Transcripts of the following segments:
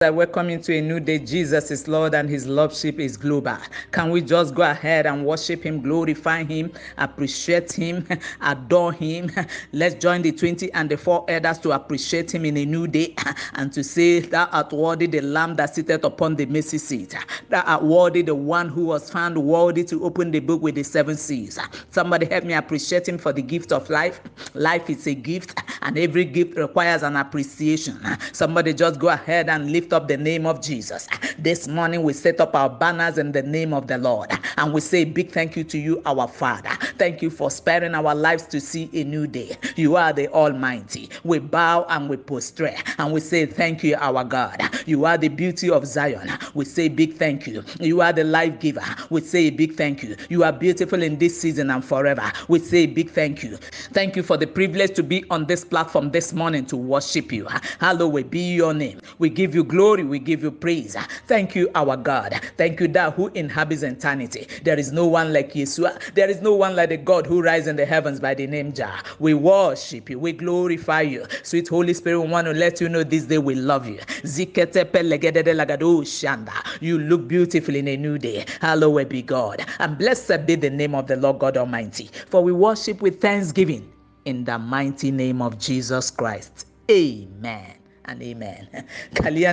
I welcome you to a new day. Jesus is Lord and his lordship is global. Can we just go ahead and worship him, glorify him, appreciate him, adore him? Let's join the 20 and the 4 elders to appreciate him in a new day and to say, thou art worthy, the lamb that sitteth upon the mercy seat. Thou art worthy, the one who was found worthy to open the book with the 7 seals. Somebody help me appreciate him for the gift of life. Life is a gift and every gift requires an appreciation. Somebody just go ahead and lift up the name of Jesus. This morning we set up our banners in the name of the Lord and we say big thank you to you, our Father. Thank you for sparing our lives to see a new day. You are the Almighty. We bow and we prostrate and we say thank you, our God. You are the beauty of Zion. We say big thank you. You are the life giver. We say big thank you. You are beautiful in this season and forever. We say big thank you. Thank you for the privilege to be on this platform this morning to worship you. Hallowed be your name. We give you glory, we give you praise. Thank you, our God. Thank you, thou who inhabits eternity. There is no one like Yeshua. There is no one like the God who rises in the heavens by the name Jah. We worship you, we glorify you. Sweet Holy Spirit, we want to let you know this day we love you. You look beautiful in a new day. Hallowed be God. And blessed be the name of the Lord God Almighty. For we worship with thanksgiving in the mighty name of Jesus Christ. Amen and amen. Today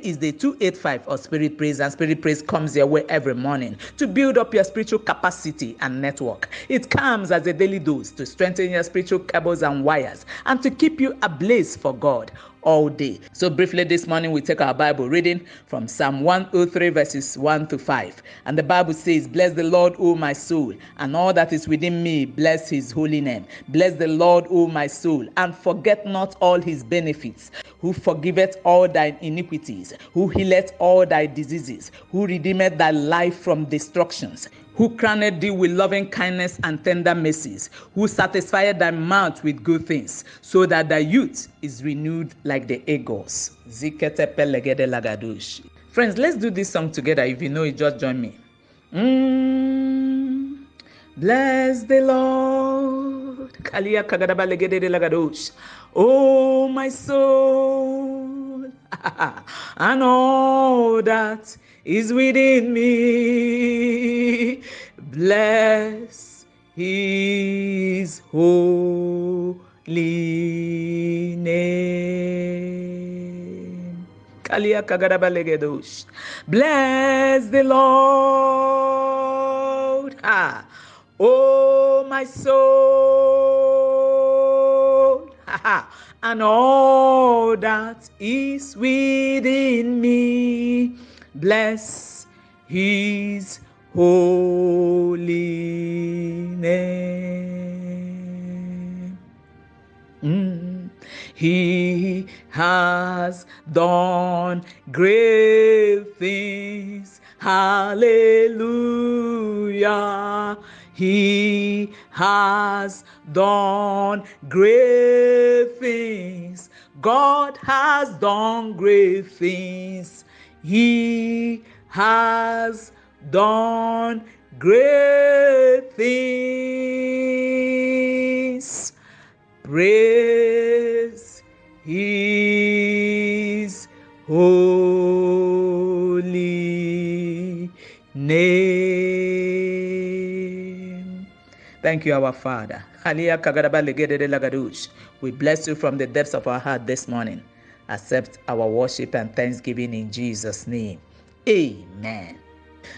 is the 285 of Spirit Praise, and Spirit Praise comes your way every morning to build up your spiritual capacity and network. It comes as a daily dose to strengthen your spiritual cables and wires and to keep you ablaze for God all day. So briefly this morning we take our Bible reading from Psalm 103 verses 1 to 5. And the Bible says, bless the Lord, O my soul, and all that is within me, bless his holy name. Bless the Lord, O my soul, and forget not all his benefits, who forgiveth all thine iniquities, who healeth all thy diseases, who redeemeth thy life from destructions, who crowned thee with loving kindness and tender mercies, who satisfied thy mouth with good things, so that thy youth is renewed like the eagles. Friends, let's do this song together. If you know it, just join me. Bless the Lord. Oh, my soul, and all that is within me, bless his holy name. Bless the Lord, oh my soul, and all that is within me, bless his holy name. He has done great things. Hallelujah. He has done great things. God has done great things. He has done great things. Praise his holy name. Thank you, our Father. We bless you from the depths of our heart this morning. Accept our worship and thanksgiving in Jesus' name. Amen.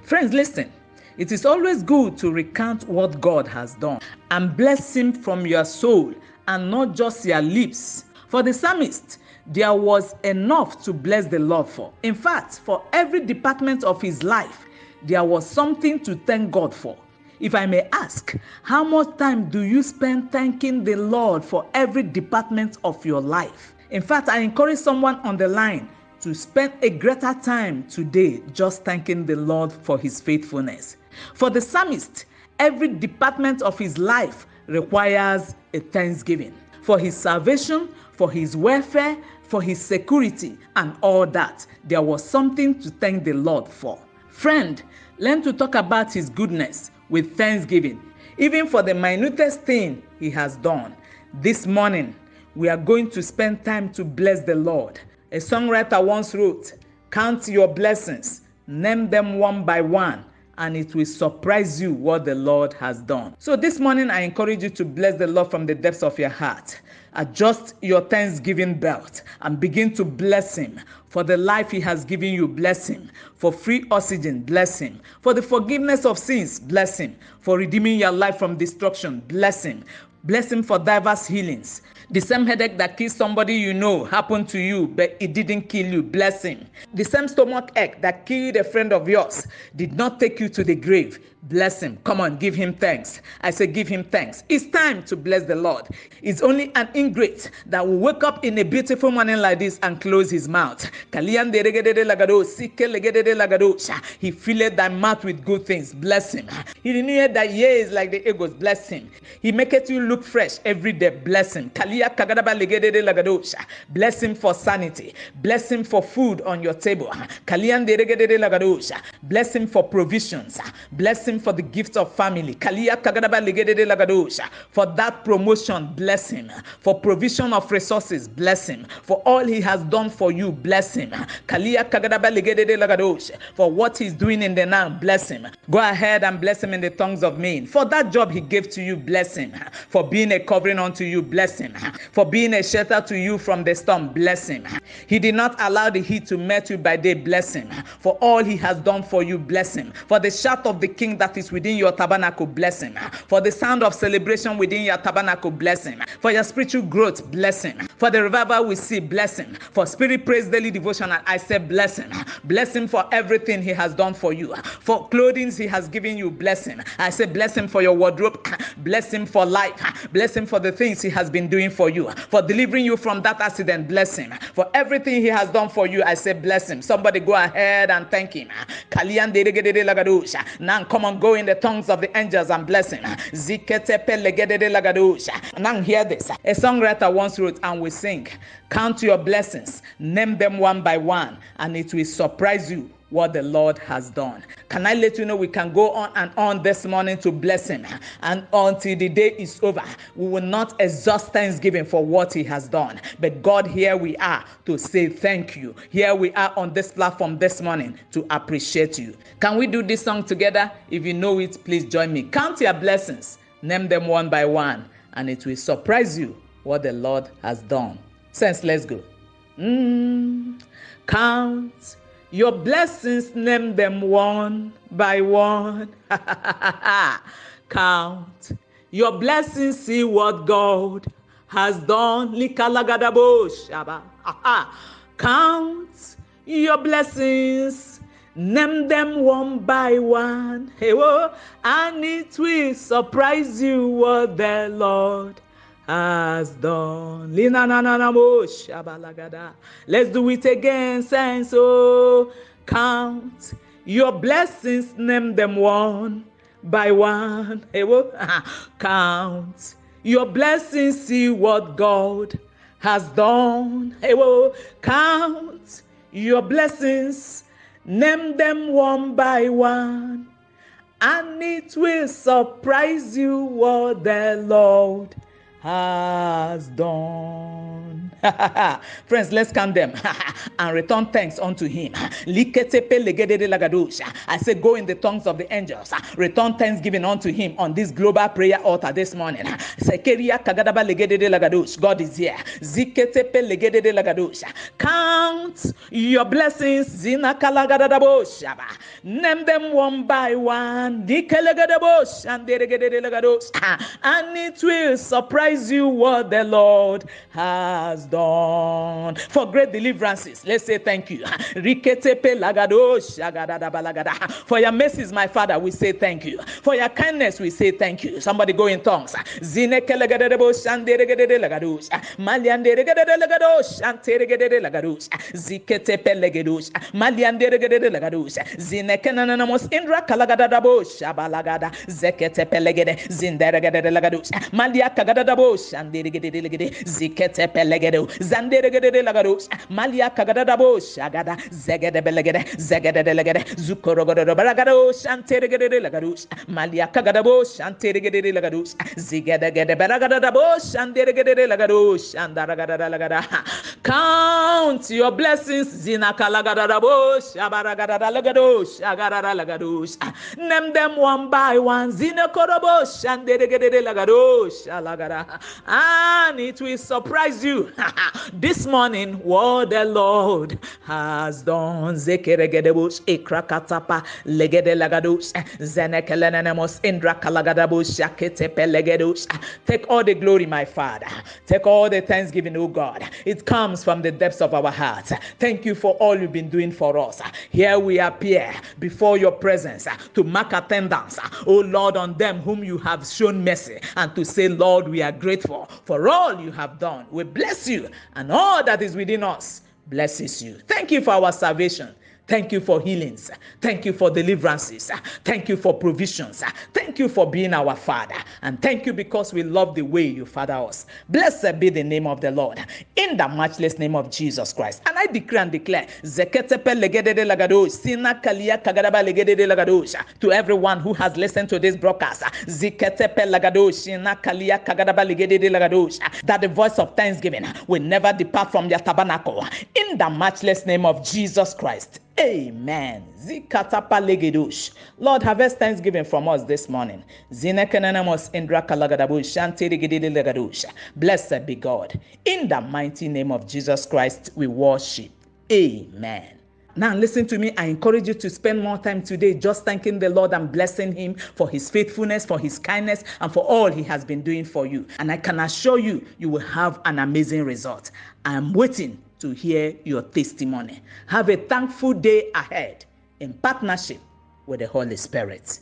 Friends, listen. It is always good to recount what God has done and bless him from your soul and not just your lips. For the psalmist, there was enough to bless the Lord for. In fact, for every department of his life, there was something to thank God for. If I may ask, how much time do you spend thanking the Lord for every department of your life? In fact, I encourage someone on the line to spend a greater time today just thanking the Lord for his faithfulness. For the psalmist, every department of his life requires a thanksgiving. For his salvation, for his welfare, for his security, and all that, there was something to thank the Lord for. Friend, learn to talk about his goodness with thanksgiving, even for the minutest thing he has done. This morning, we are going to spend time to bless the Lord. A songwriter once wrote, "Count your blessings, name them one by one, and it will surprise you what the Lord has done." So this morning, I encourage you to bless the Lord from the depths of your heart. Adjust your Thanksgiving belt and begin to bless Him for the life He has given you. Bless Him for free oxygen. Bless Him for the forgiveness of sins. Bless Him for redeeming your life from destruction. Bless Him. Bless Him for diverse healings. The same headache that killed somebody you know happened to you, but it didn't kill you. Bless Him. The same stomach ache that killed a friend of yours did not take you to the grave. Bless Him. Come on, give Him thanks. I say give Him thanks. It's time to bless the Lord. It's only an ingrate that will wake up in a beautiful morning like this and close his mouth. He filled thy mouth with good things. Bless Him. He renewed thy years like the eagles. Bless Him. He maketh you look fresh every day. Bless Him. Bless Him for sanity. Bless Him for food on your table. Bless Him for provisions. Bless Him for the gift of family. For that promotion, bless Him. For provision of resources, bless Him. For all He has done for you, bless Him. For what He's doing in the now, bless Him. Go ahead and bless Him in the tongues of men. For that job He gave to you, bless Him. For being a covering unto you, bless Him. For being a shelter to you from the storm, bless Him. He did not allow the heat to melt you by day, bless Him. For all He has done for you, bless Him. For the shout of the King that is within your tabernacle, bless Him. For the sound of celebration within your tabernacle, bless Him. For your spiritual growth, bless Him. For the revival we see, bless Him. For spirit praise daily devotional, I say bless Him. Bless Him for everything He has done for you. For clothing He has given you, bless Him. I say bless Him for your wardrobe. Bless Him for life. Bless Him for the things He has been doing for you. For delivering you from that accident, bless Him. For everything He has done for you, I say bless Him. Somebody go ahead and thank Him. Now come on, go in the tongues of the angels and bless Him. Now hear this. A songwriter once wrote, and we sing, "Count your blessings, name them one by one, and it will surprise you what the Lord has done." Can I let you know we can go on and on this morning to bless Him, and until the day is over, we will not exhaust thanksgiving for what He has done. But God, here we are to say thank you. Here we are on this platform this morning to appreciate you. Can we do this song together? If you know it, please join me. Count your blessings, name them one by one, and it will surprise you what the Lord has done. Saints, let's go. Count your blessings, name them one by one. Count your blessings, see what God has done. Count your blessings, name them one by one. And it will surprise you what the Lord has done. Let's do it again, saints. Oh, count your blessings, name them one by one. Count your blessings, see what God has done. Count your blessings, name them one by one, and it will surprise you what the Lord has done. Friends, let's count them and return thanks unto Him. I say go in the tongues of the angels. Return thanksgiving unto Him on this global prayer altar this morning. God is here. Count your blessings. Name them one by one. And it will surprise you what the Lord has done. For great deliverances, let's say thank you. For your mercies, my Father, we say thank you. For your kindness, we say thank you. Somebody go in tongues. legado, zanderegede lagado, malia kagadada bo shagada, zegede belegede, zegede delegede, zukorogodo balagado, shanteregede lagado, malia kagadabo, shanteregede lagado, zigedegede belagada bo, shanderegede lagado, shandaragada lagada. Count your blessings, zinakalagada bo, shabaragada lagado, shagada lagado. Name them one by one, zinakorobo, shanderegede lagado, shalagada. And it will surprise you this morning what the Lord has done. Zekeregedebus, ekrakatapa, legede lagadus, zenekelenemos, indrakalagadabus, shaketepe legedus. Take all the glory, my Father. Take all the thanksgiving, oh God. It comes from the depths of our hearts. Thank you for all you've been doing for us. Here we appear before your presence to mark attendance, oh Lord, on them whom you have shown mercy, and to say, Lord, we are grateful for all you have done. We bless you, and all that is within us blesses you. Thank you for our salvation. Thank you for healings. Thank you for deliverances. Thank you for provisions. Thank you for being our Father. And thank you because we love the way you father us. Blessed be the name of the Lord. In the matchless name of Jesus Christ. And I decree and declare, to everyone who has listened to this broadcast, that the voice of thanksgiving will never depart from their tabernacle. In the matchless name of Jesus Christ. Amen. Zikatapa legedosh. Lord, harvest thanksgiving from us this morning. Blessed be God. In the mighty name of Jesus Christ, we worship. Amen. Now listen to me. I encourage you to spend more time today just thanking the Lord and blessing him for his faithfulness, for his kindness, and for all he has been doing for you. And I can assure you, you will have an amazing result. I am waiting to hear your testimony. Have a thankful day ahead in partnership with the Holy Spirit.